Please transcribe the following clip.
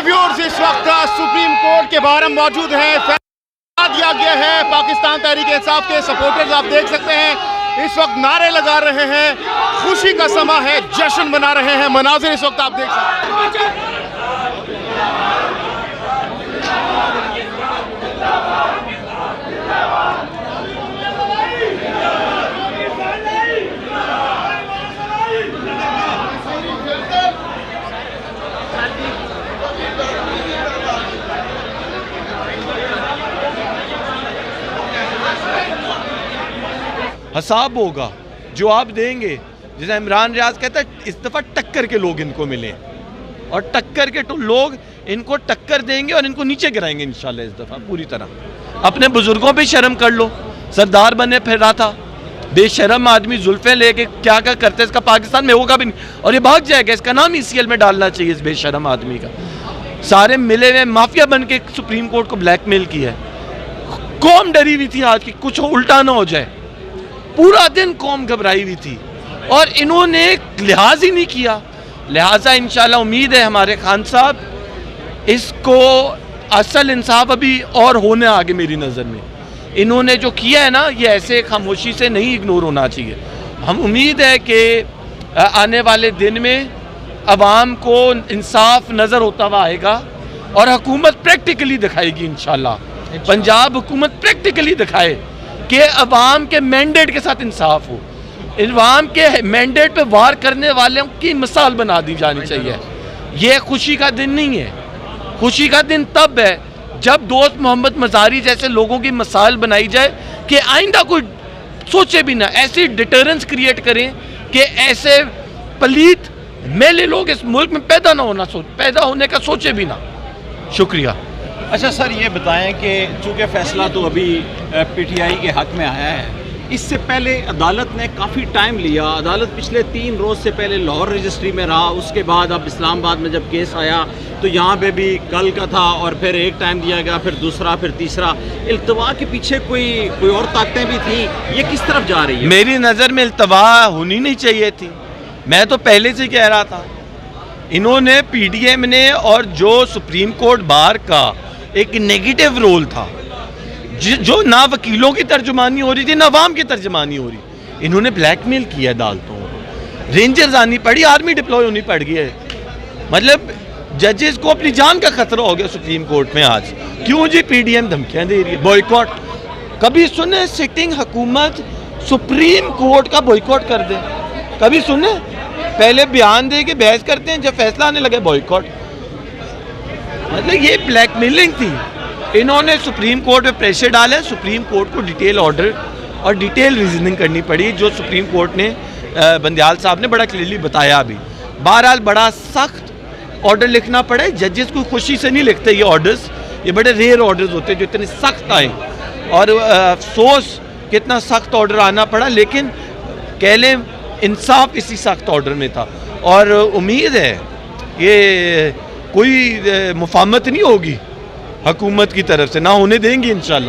Viewers, इस वक्त supreme court के बाहर हम मौजूद हैं। फैसला दिया गया है। पाकिस्तान तहरीक इंसाफ के सपोर्टर्स आप देख सकते हैं इस वक्त नारे लगा रहे हैं। खुशी का समा है, जश्न मना रहे हैं। मनाजिर इस वक्त आप देख सकते हैं। हिसाब होगा जो आप देंगे। जैसे इमरान रियाज कहता है इस दफ़ा टक्कर के लोग इनको मिले और टक्कर के लोग इनको टक्कर देंगे और इनको नीचे गिराएंगे इंशाल्लाह इस दफ़ा पूरी तरह। अपने बुजुर्गों पे शर्म कर लो। सरदार बने फिर रहा था, बेशर्म आदमी जुल्फे लेके क्या क्या करते, इसका पाकिस्तान में होगा भी नहीं और ये भाग जाएगा। इसका नाम ECL में डालना चाहिए इस बेशर्म आदमी का। सारे मिले हुए माफिया बन के सुप्रीम कोर्ट को ब्लैकमेल किया है। कौम डरी हुई थी आज की कुछ उल्टा ना हो जाए। पूरा दिन कौम घबराई हुई थी और इन्होंने लिहाज ही नहीं किया। लिहाजा इंशाल्लाह उम्मीद है हमारे खान साहब इसको असल इंसाफ अभी और होने आगे मेरी नज़र में। इन्होंने जो किया है ना, ये ऐसे खामोशी से नहीं इग्नोर होना चाहिए। हम उम्मीद है कि आने वाले दिन में अवाम को इंसाफ नज़र होता हुआ आएगा और हुकूमत प्रैक्टिकली दिखाएगी इंशाल्लाह। पंजाब हुकूमत प्रैक्टिकली दिखाए कि अवाम के मैंडेट के साथ इंसाफ हो। अवाम के मैंडेट पे वार करने वालों की मिसाल बना दी जानी चाहिए। ये खुशी का दिन नहीं है। खुशी का दिन तब है जब दोस्त मोहम्मद मज़ारी जैसे लोगों की मिसाल बनाई जाए कि आइंदा कोई सोचे भी ना, ऐसी डिटरेंस क्रिएट करें कि ऐसे पलीत मेले लोग इस मुल्क में पैदा होने का सोचे भी ना। शुक्रिया। अच्छा सर, ये बताएं कि चूँकि फ़ैसला तो अभी PTI के हक़ में आया है, इससे पहले अदालत ने काफ़ी टाइम लिया। अदालत पिछले 3 रोज़ से पहले लाहौर रजिस्ट्री में रहा, उसके बाद अब इस्लामाबाद में जब केस आया तो यहाँ पे भी कल का था और फिर एक टाइम दिया गया, फिर दूसरा, फिर तीसरा। इल्तवा के पीछे कोई और ताकतें भी थी। ये किस तरफ जा रही है? मेरी नज़र में इल्तवा होनी नहीं चाहिए थी। मैं तो पहले से कह रहा था। इन्होंने PDM ने और जो सुप्रीम कोर्ट बार का एक नेगेटिव रोल था, जो ना वकीलों की तर्जुमानी हो रही थी ना अवाम की तर्जुमानी हो रही, इन्होंने ब्लैकमेल किया अदालतों को। रेंजर्स आनी पड़ी, आर्मी डिप्लॉय होनी पड़ गई है। मतलब जजेस को अपनी जान का खतरा हो गया सुप्रीम कोर्ट में आज। क्यों जी? PDM धमकियां दे रही है, बॉयकॉट। कभी सुने सिटिंग हुकूमत सुप्रीम कोर्ट का बॉयकॉट कर दे? कभी सुने? पहले बयान दे के बहस करते हैं, जब फैसला आने लगे बॉयकॉट। मतलब ये ब्लैकमेलिंग थी। इन्होंने सुप्रीम कोर्ट पे प्रेशर डाला है। सुप्रीम कोर्ट को डिटेल ऑर्डर और डिटेल रीजनिंग करनी पड़ी, जो सुप्रीम कोर्ट ने बंदियाल साहब ने बड़ा क्लियरली बताया। अभी बहरहाल बड़ा सख्त ऑर्डर लिखना पड़े। जजेस को खुशी से नहीं लिखते ये ऑर्डर्स, ये बड़े रेयर ऑर्डर्स होते हैं जो इतने सख्त आए। और अफसोस कितना सख्त ऑर्डर आना पड़ा, लेकिन कह लें इंसाफ इसी सख्त ऑर्डर में था। और उम्मीद है ये कोई मुफाहमत नहीं होगी हुकूमत की तरफ से, ना होने देंगे इंशाल्लाह।